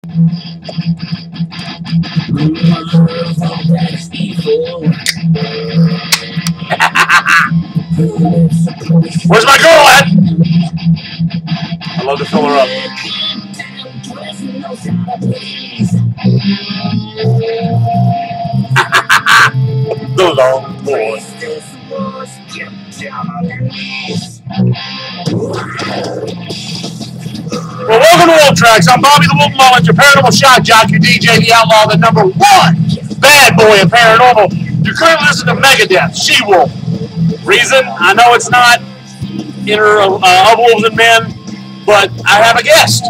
Where's my girl at? I love to fill her up. The long boy. Well, welcome to Wolf Tracks. I'm Bobby the Wolf Mullins, your paranormal shock jock, your DJ, the outlaw, the #1 bad boy in paranormal. You're currently listening to Megadeth, She-Wolf. Reason? I know it's not Inner of Wolves and Men, but I have a guest.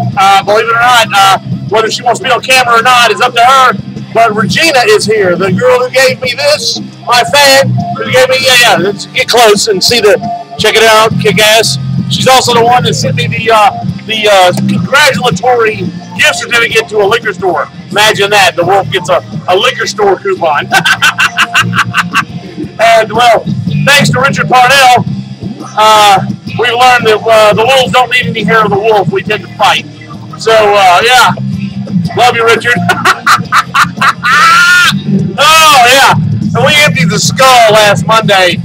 Believe it or not, whether she wants to be on camera or not is up to her. But Regina is here, the girl who gave me this, my fan, who gave me, let's get close and see check it out, kick ass. She's also the one that sent me the congratulatory gift certificate to a liquor store. Imagine that, the Wolf gets a liquor store coupon. And, well, thanks to Richard Parnell, we've learned that the wolves don't need any hair of the wolf. We tend to fight. So, yeah. Love you, Richard. Oh, yeah. And we emptied the skull last Monday.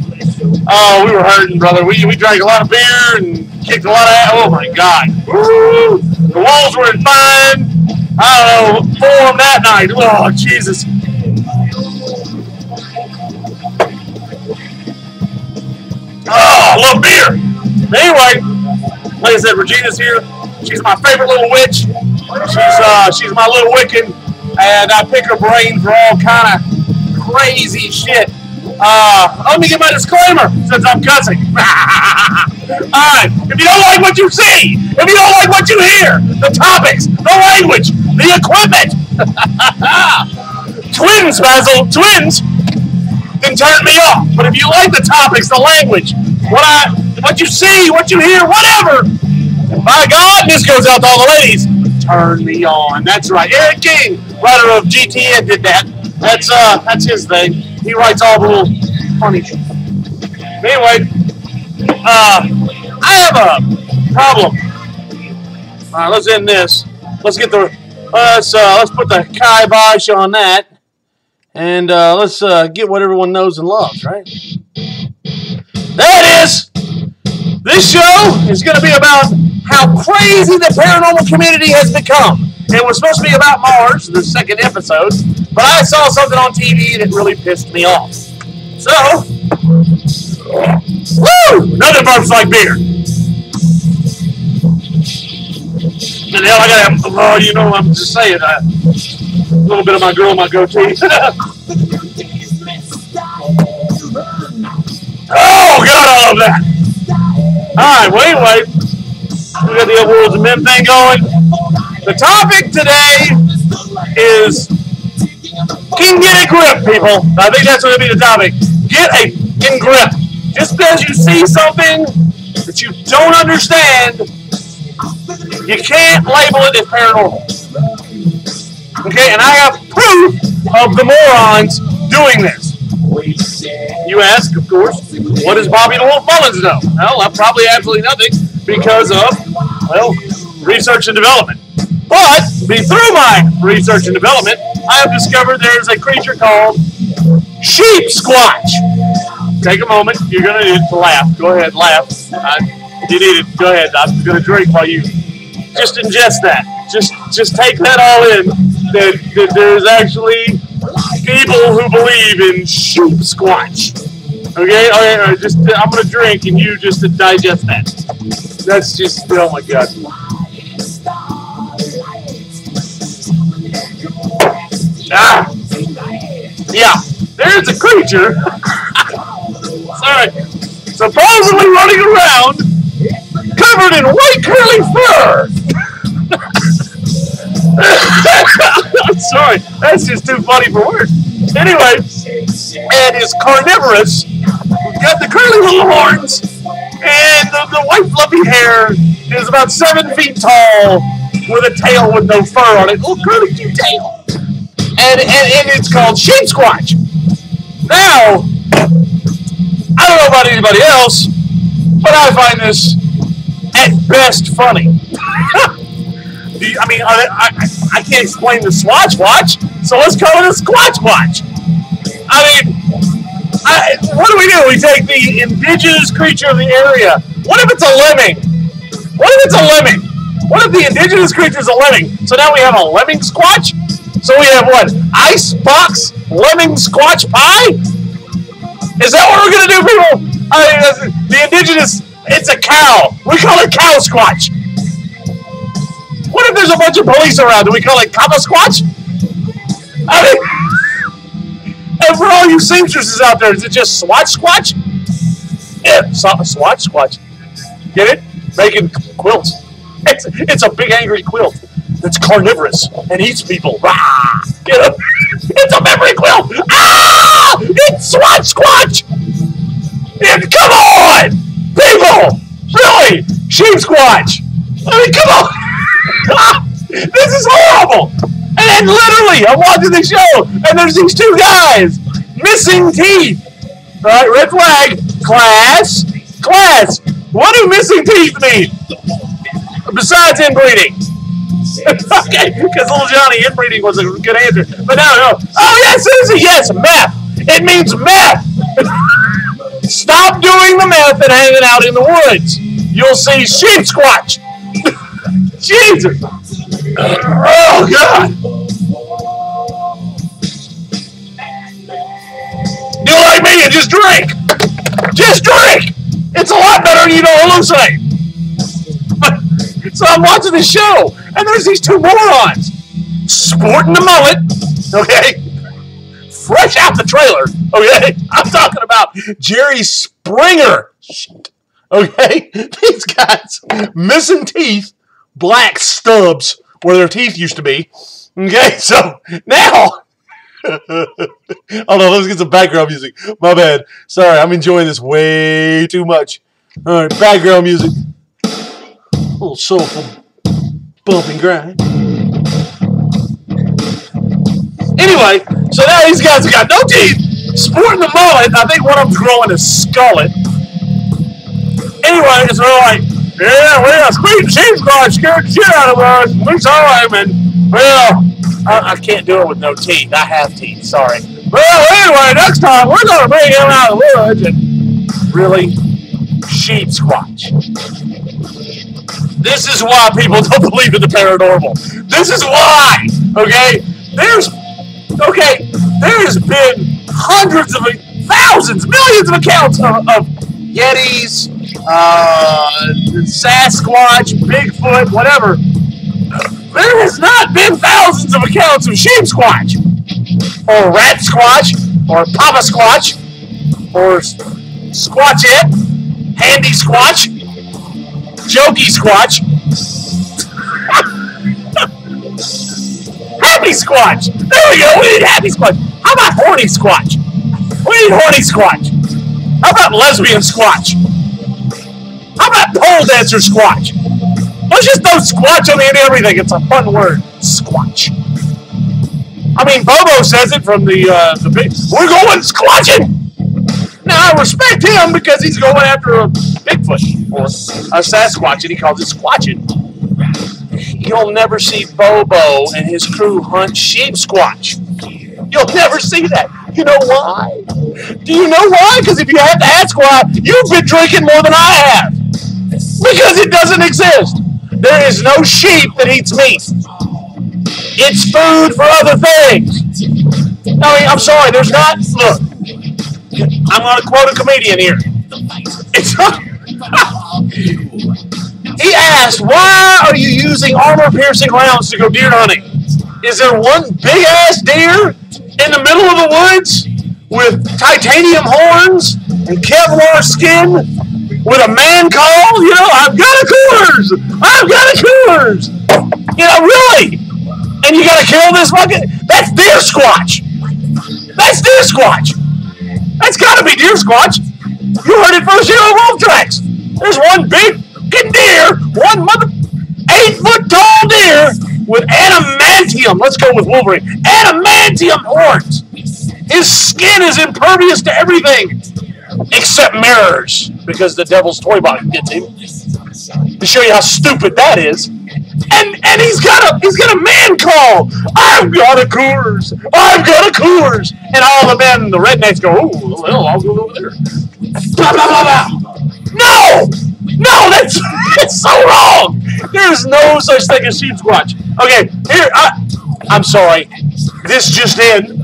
Oh, we were hurting, brother. We drank a lot of beer and kicked a lot of ass. Oh, my God. Woo! The wolves were in fine, form that night. Oh, Jesus. Oh, I love beer. Anyway, like I said, Regina's here. She's my favorite little witch. She's my little Wiccan, and I pick her brain for all kind of crazy shit. Let me get my disclaimer since I'm cussing. Alright, if you don't like what you see, if you don't like what you hear, the topics, the language, the equipment, twins, Basil, twins, then turn me off. But if you like the topics, the language, what you see, what you hear, whatever, by God, this goes out to all the ladies, turn me on. That's right. Eric King, writer of GTN, did that. That's his thing. He writes all the little funny shit. Anyway, I have a problem. All right, let's end this. Let's get let's put the kibosh on that, and let's get what everyone knows and loves, right? There it is. This show is going to be about how crazy the paranormal community has become. It was supposed to be about Mars, the second episode, but I saw something on TV that really pissed me off. So, woo! Nothing burps like beer. And hell, I gotta have, I'm just saying, a little bit of my girl in my goatee. Oh, God, I love that. Alright, well, anyway, we got the old Wolves and Men thing going. The topic today is, can get a grip, people. I think that's going to be the topic. Get a grip. Just because you see something that you don't understand, you can't label it as paranormal. Okay, and I have proof of the morons doing this. You ask, of course, what does Bobby the Wolf Mullins know? Well, probably absolutely nothing because of, well, research and development. But, through my research and development, I have discovered there's a creature called sheepsquach. Take a moment. You're going to need to laugh. Go ahead, laugh. You need it. Go ahead. I'm going to drink while you just ingest that. Just take that all in. That there's actually people who believe in sheepsquach. Okay? All right, just I'm going to drink and you just digest that. That's just, oh my God. Yeah, there's a creature, sorry, supposedly running around covered in white curly fur. I'm sorry, that's just too funny for words. Anyway, and is carnivorous, got the curly little horns, and the white fluffy hair is about 7 feet tall with a tail with no fur on it, little curly cute tail. And it's called sheepsquach. Now, I don't know about anybody else, but I find this at best funny. I mean, I can't explain the Swatch Watch, so let's call it a Squatch Watch. I mean, what do? We take the indigenous creature of the area. What if it's a lemming? What if it's a lemming? What if the indigenous creature is a lemming? So now we have a lemming squatch? So we have what? Ice box lemming squatch pie? Is that what we're going to do, people? I mean, the indigenous, it's a cow. We call it cow squatch. What if there's a bunch of police around? Do we call it Kappa Squatch? I mean, and for all you seamstresses out there, is it just Swatch Squatch? Yeah, Swatch Squatch. Get it? Making quilts. It's a big angry quilt that's carnivorous and eats people. Rah! You know? It's a memory quilt. Ah! It's Swatch Squatch. And come on, people! Really? Sheepsquach. I mean, come on. This is horrible! And then literally, I'm watching the show, and there's these two guys, missing teeth. All right, red flag. Class. What do missing teeth mean? Besides inbreeding. Okay, because little Johnny, inbreeding was a good answer. But no. Oh, yes, Susie, yes, meth. It means meth. Stop doing the meth and hanging out in the woods. You'll see sheepsquach. Jesus. Oh, God. Do like me and just drink. Just drink. It's a lot better than you don't hallucinate. So I'm watching the show, and there's these two morons sporting the mullet, okay? Fresh out the trailer, okay? I'm talking about Jerry Springer. Shit. Okay? These guys, missing teeth, black stubs where their teeth used to be. Okay, so now, hold on, let's get some background music. My bad. Sorry, I'm enjoying this way too much. All right, background music. A little soulful bump and grind. Anyway, so now these guys have got no teeth, sporting the mullet. I think one of them's growing a skullet. Anyway, so they're like, yeah, well, sheepsquach scared the shit out of us. We saw him, and, well, I can't do it with no teeth. I have teeth, sorry. Well, anyway, next time, we're going to bring him out of the woods. And really, sheepsquach. This is why people don't believe in the paranormal. This is why, okay? There's been hundreds of, thousands, millions of accounts of Yetis, Sasquatch, Bigfoot, whatever. There has not been thousands of accounts of sheepsquatch, or rat squatch, or papa squatch, or squatchette, handy squatch, jokey squatch, happy squatch. There we go. We need happy squatch. How about horny squatch? We need horny squatch. How about lesbian squatch? How about pole dancer squatch? Let's just throw squatch on the end of everything. It's a fun word. Squatch. I mean, Bobo says it from the big. We're going squatching. Now, I respect him because he's going after a Bigfoot or a Sasquatch, and he calls it squatching. You'll never see Bobo and his crew hunt sheepsquatch. You'll never see that. You know why? Do you know why? Because if you have to ask why, you've been drinking more than I have. Because it doesn't exist. There is no sheep that eats meat. It's food for other things. I mean, I'm sorry, there's not. Look, I'm going to quote a comedian here. It's not. He asked, why are you using armor-piercing rounds to go deer hunting? Is there one big-ass deer in the middle of the woods with titanium horns and Kevlar skin with a man call? You know, I've got a Coors! I've got a Coors! You know, really? And you gotta kill this fucking... That's deer squatch! That's deer squatch! That's gotta be deer squatch! You heard it first here on Wolf Tracks! There's one big deer, one 8-foot tall deer with adamantium, let's go with Wolverine, adamantium horns. His skin is impervious to everything except mirrors, because the devil's toy box gets him. To show you how stupid that is, And he's got a man call. I've got a Coors. I've got a Coors. And all the men, the rednecks go, oh, well, I'll go over there. Blah, blah, blah, blah. No! No, that's so wrong. There's no such thing as sheepsquatch. Okay, here, I'm sorry. This just in.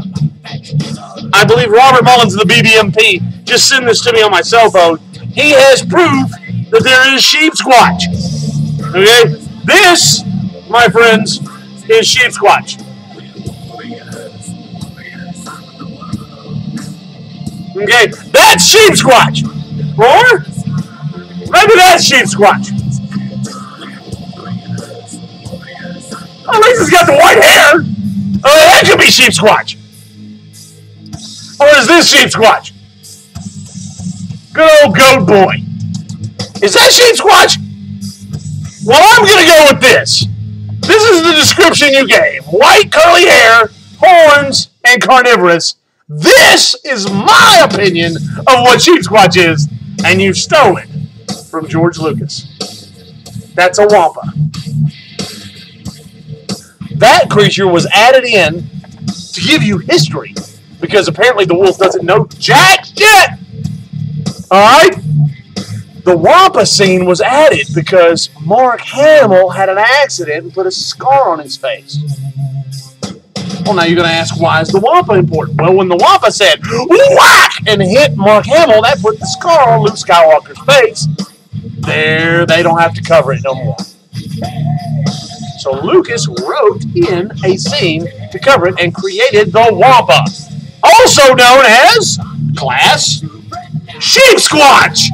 I believe Robert Mullins of the BBMP just sent this to me on my cell phone. He has proof that there is sheepsquatch. Okay? This, my friends, is sheepsquatch. Okay? That's sheepsquatch. Or maybe that's sheepsquatch. At least it's got the white hair. Oh, that could be sheepsquatch. Or is this sheepsquatch? Good old goat boy. Is that sheepsquatch? Well, I'm going to go with this. This is the description you gave. White curly hair, horns, and carnivorous. This is my opinion of what sheepsquatch is, and you stole it from George Lucas. That's a wampa. That creature was added in to give you history, because apparently the wolf doesn't know jack shit. Alright? The wampa scene was added because Mark Hamill had an accident and put a scar on his face. Well, now you're going to ask, why is the wampa important? Well, when the wampa said, whack, and hit Mark Hamill, that put the scar on Luke Skywalker's face. There, they don't have to cover it no more. So Lucas wrote in a scene to cover it and created the wampa, also known as, class, sheepsquatch.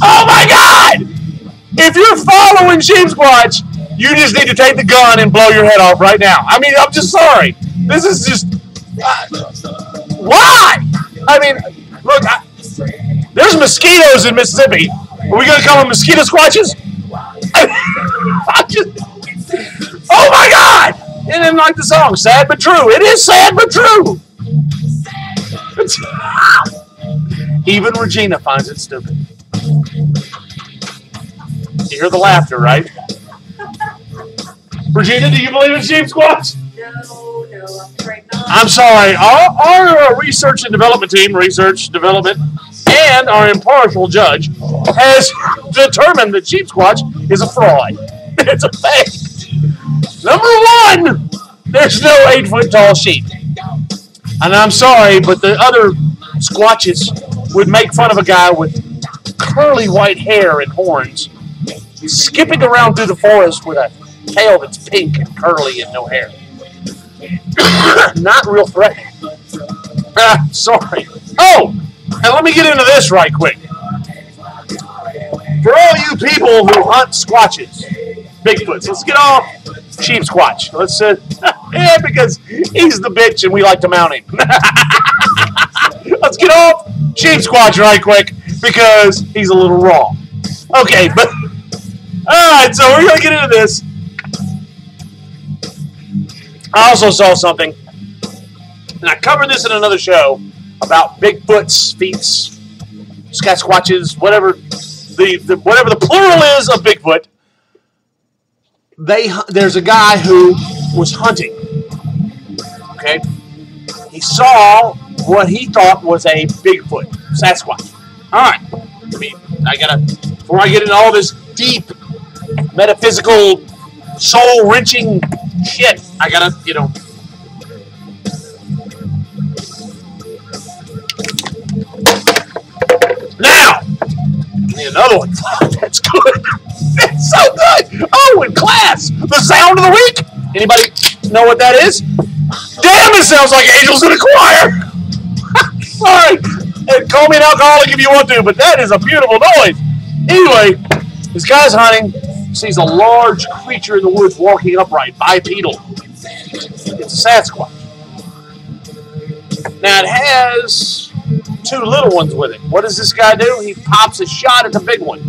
Oh my God! If you're following sheepsquatch, you just need to take the gun and blow your head off right now. I mean, I'm just sorry. This is just... why? I mean, look, there's mosquitoes in Mississippi. Are we going to call them mosquito squatches? Oh my God! And then like the song, sad but true. It is sad but true. Even Regina finds it stupid. You hear the laughter, right? Regina, do you believe in sheepsquatch? No, I'm afraid not. I'm sorry. Our research and development team, and our impartial judge has determined that sheepsquatch is a fraud. It's a fake. Number one, there's no 8-foot tall sheep. And I'm sorry, but the other squatches would make fun of a guy with curly white hair and horns skipping around through the forest with a tail that's pink and curly and no hair. Not real threatening. Sorry. Oh, and let me get into this right quick. For all you people who hunt squatches, Bigfoots, let's get off sheepsquatch. Let's yeah, because he's the bitch and we like to mount him. Let's get off sheepsquatch right quick because he's a little raw. Okay, but alright, so we're gonna get into this. I also saw something, and I covered this in another show about Bigfoot's, feets, Sasquatches, whatever the plural is of Bigfoot. There's a guy who was hunting. Okay, he saw what he thought was a Bigfoot, Sasquatch. All right, before I get into all this deep metaphysical, soul-wrenching shit, I gotta, Now, I need another one. That's good. That's so good. Oh, in class, the sound of the week. Anybody know what that is? Damn, it sounds like angels in a choir. Sorry. And call me an alcoholic if you want to, but that is a beautiful noise. Anyway, this guy's hunting, sees a large creature in the woods walking upright, bipedal. It's a Sasquatch. Now, it has two little ones with it. What does this guy do? He pops a shot at the big one.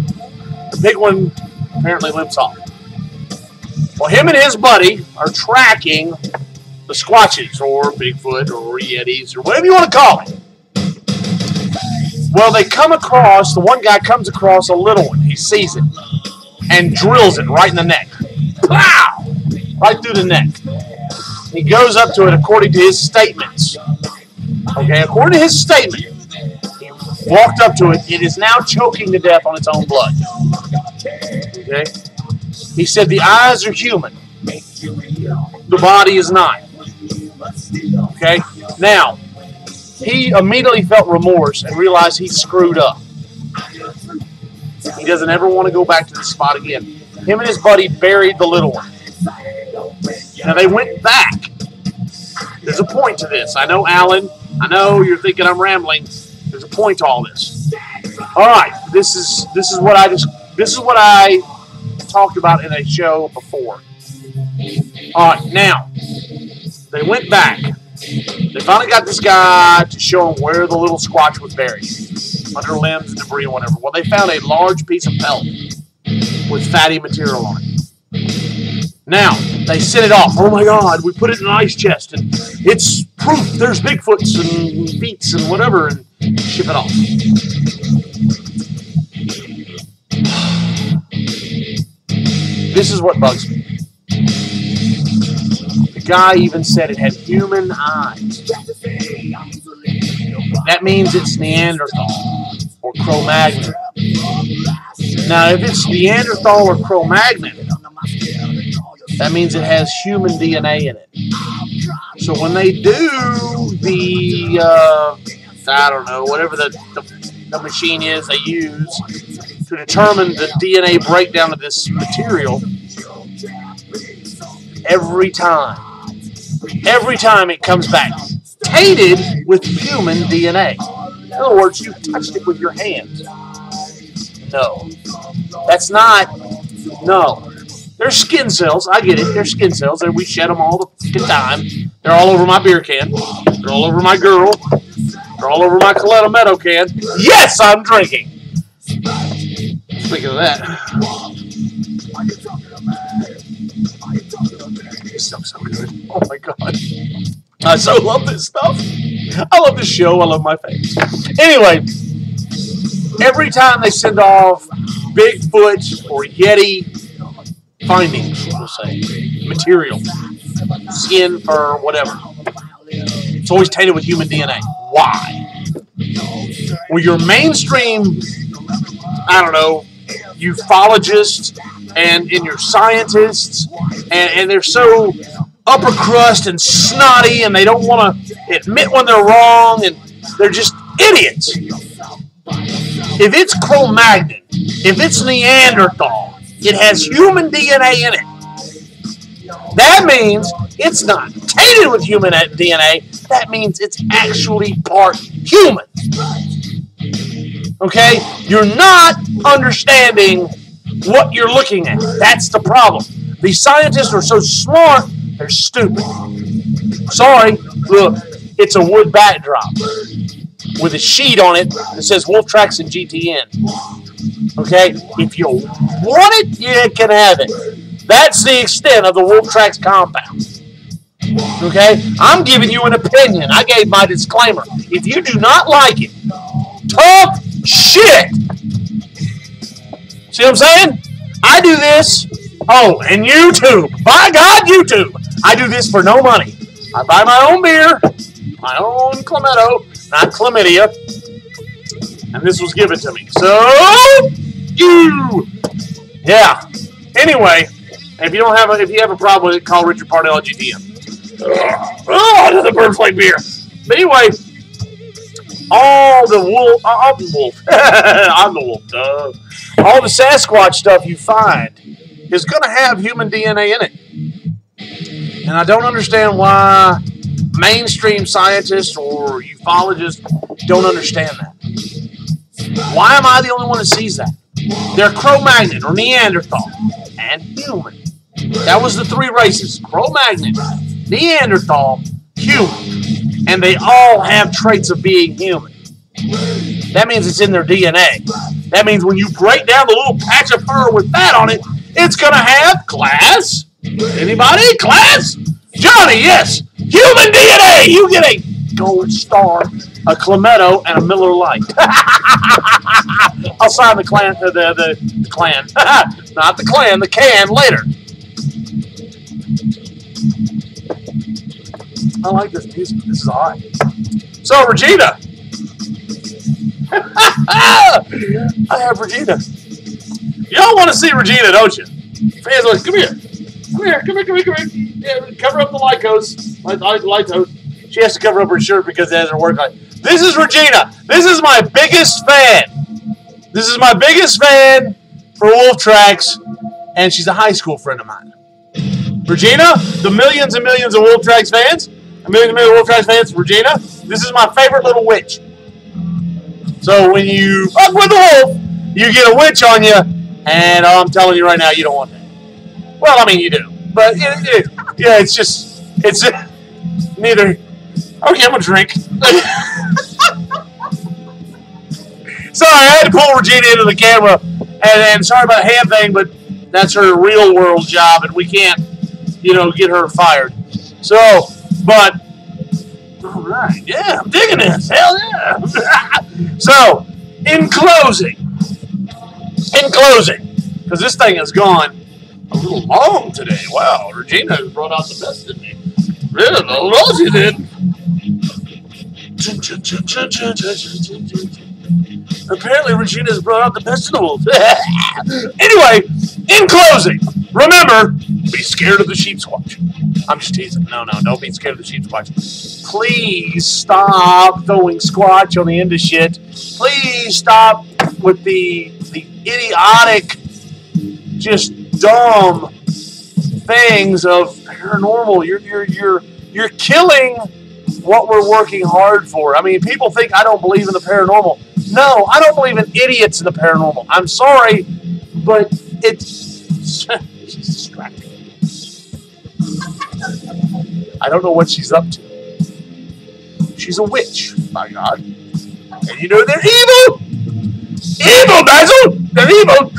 The big one apparently limps off. Well, him and his buddy are tracking the Squatches, or Bigfoot, or Yetis, or whatever you want to call it. Well, the one guy comes across a little one. He sees it and drills it right in the neck. Pow! Right through the neck. He goes up to it according to his statements. Okay, according to his statement, he walked up to it. It is now choking to death on its own blood. Okay? He said the eyes are human. The body is not. Okay? Now, he immediately felt remorse and realized he screwed up. He doesn't ever want to go back to the spot again. Him and his buddy buried the little one. Now, they went back. There's a point to this. I know, Alan. I know you're thinking I'm rambling. There's a point to all this. All right. This is what I talked about in a show before. All right. Now, they went back. They finally got this guy to show them where the little squatch was buried, under limbs and debris and whatever. Well, they found a large piece of pelt with fatty material on it. Now, they sent it off. Oh, my God, we put it in an ice chest, and it's proof there's Bigfoots and feets and whatever, and ship it off. This is what bugs me. The guy even said it had human eyes. That means it's Neanderthal or Cro-Magnon. Now, if it's Neanderthal or Cro-Magnon, that means it has human DNA in it. So when they do the, I don't know, whatever the machine is they use to determine the DNA breakdown of this material, every time it comes back tainted with human DNA. In other words, you touched it with your hands. No. That's not, no. They're skin cells. I get it. They're skin cells. And we shed them all the time. They're all over my beer can. They're all over my girl. They're all over my Coletta Meadow can. Yes, I'm drinking. Speaking of that. This stuff's so good. Oh, my God. I so love this stuff. I love this show. I love my face. Anyway, every time they send off Bigfoot or Yeti findings, we'll say, material, skin, fur, whatever, it's always tainted with human DNA. Why? Well, your mainstream, I don't know, ufologists and your scientists, and they're so upper crust and snotty, and they don't want to admit when they're wrong, and they're just idiots. If it's Cro-Magnon, if it's Neanderthal, it has human DNA in it. That means it's not tainted with human DNA. That means it's actually part human. Okay? You're not understanding what you're looking at. That's the problem. These scientists are so smart, they're stupid. Sorry, look, it's a wood backdrop with a sheet on it that says Wolf Tracks and GTN. Okay? If you want it, you can have it. That's the extent of the Wolf Tracks compound. Okay? I'm giving you an opinion. I gave my disclaimer. If you do not like it, talk shit. See what I'm saying? I do this. Oh, and YouTube. By God, YouTube. I do this for no money. I buy my own beer, my own Clametto, not chlamydia, and this was given to me. So, yeah. Anyway, if you have a problem with it, call Richard Pardell at GTM. Oh, another bird flake beer. But anyway, all the wolf, I'm the wolf, duh. All the Sasquatch stuff you find is going to have human DNA in it. And I don't understand why mainstream scientists or ufologists don't understand that. Why am I the only one that sees that? They're Cro-Magnon or Neanderthal and human. That was the three races. Cro-Magnon, Neanderthal, human. And they all have traits of being human. That means it's in their DNA. That means when you break down the little patch of fur with fat on it, it's going to have class. Anybody? Class? Johnny, yes. Human DNA. You get a Gold Star, a Clametto, and a Miller Lite. I'll sign the clan, the clan, not the clan, the can later. I like this music. This is alright. So, Regina. I have Regina. Y'all want to see Regina, don't you? Fans, like, come here. Come here. Yeah, cover up the Lycos. She has to cover up her shirt because it doesn't work. This is Regina. This is my biggest fan. This is my biggest fan for Wolf Tracks, and she's a high school friend of mine. Regina, the millions and millions of Wolf Tracks fans, Regina, this is my favorite little witch. So when you fuck with the wolf, you get a witch on you, and I'm telling you right now, you don't want that. Well, I mean, you do. But, yeah, it's neither. Okay, I'm going to drink. Sorry, I had to pull Regina into the camera, and sorry about the hand thing, but that's her real world job, and we can't, get her fired. So, but, all right, yeah, I'm digging this. Hell yeah. So, in closing, because this thing has gone a little long today. Wow, Regina has brought out the best in me. Really, no, she did. Apparently, Regina has brought out the best in the wolf. Anyway, in closing, remember, be scared of the sheepsquach. I'm just teasing. No, don't be scared of the sheepsquach. Please stop throwing squatch on the end of shit. Please stop with the idiotic, just dumb things of paranormal. You're killing what we're working hard for. I mean, people think I don't believe in the paranormal. No, I don't believe in idiots in the paranormal. I'm sorry, but it's distracting. I don't know what she's up to. She's a witch, by God. And they're evil! Evil, Basil! They're evil!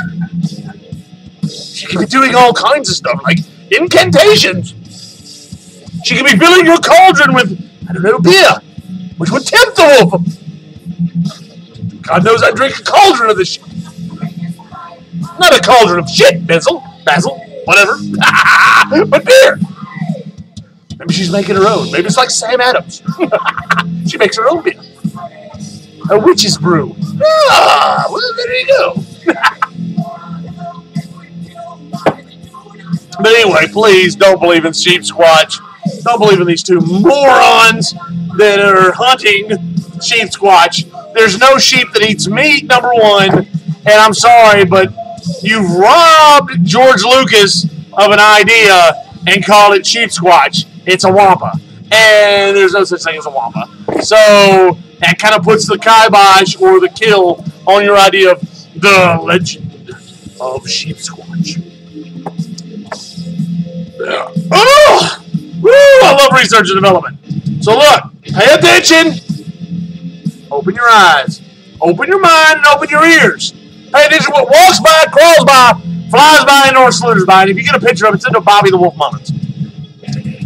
She could be doing all kinds of stuff, like incantations. She could be filling your cauldron with, beer, which would tempt the wolf. God knows I drink a cauldron of this shit. Not a cauldron of shit, Basil, whatever. But beer. Maybe she's making her own. Maybe it's like Sam Adams. She makes her own beer. A witch's brew. Ah, well, there you go. But anyway, please don't believe in sheepsquatch. Don't believe in these two morons that are hunting sheepsquatch. There's no sheep that eats meat, number one. And I'm sorry, but you've robbed George Lucas of an idea and called it sheepsquatch. It's a wampa. And there's no such thing as a wampa. So that kind of puts the kibosh or the kill on your idea of the legend of sheepsquatch. Yeah. Oh! Woo! I love research and development. So look, pay attention. Open your eyes. Open your mind and open your ears. Pay attention to what walks by, crawls by, flies by, and or slithers by. And if you get a picture of it, send to Bobby the Wolf Mullins.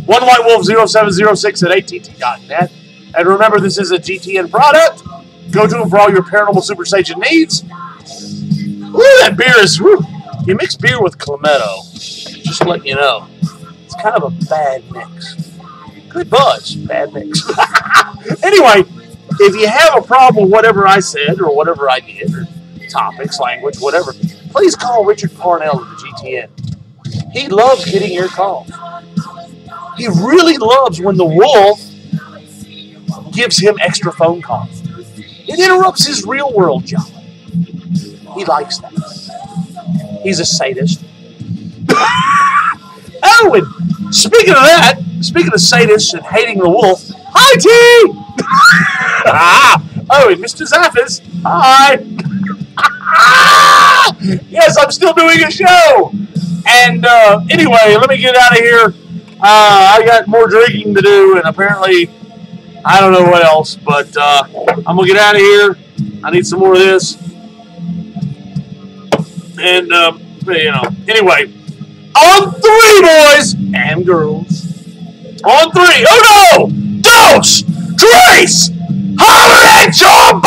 One White Wolf 0706 at att.net. And remember, this is a GTN product. Go to them for all your paranormal superstation needs. Woo, that beer is, woo. You mix beer with Clametto, just letting you know. It's kind of a bad mix. Good buzz, bad mix. Anyway, if you have a problem with whatever I said or whatever I did, or topics, language, whatever, please call Richard Parnell of the GTN. He loves getting your calls. He really loves when the wolf gives him extra phone calls. It interrupts his real world job. He likes that. He's a sadist. Oh, and speaking of that, speaking of sadists and hating the wolf, hi, T! Oh, and Mr. Zaffis, hi! Yes, I'm still doing a show! And anyway, let me get out of here. I got more drinking to do, and apparently, I don't know what else, but I'm going to get out of here. I need some more of this. And, anyway, on three, boys and girls. On three. Oh, no! Dose! Grace, holler at your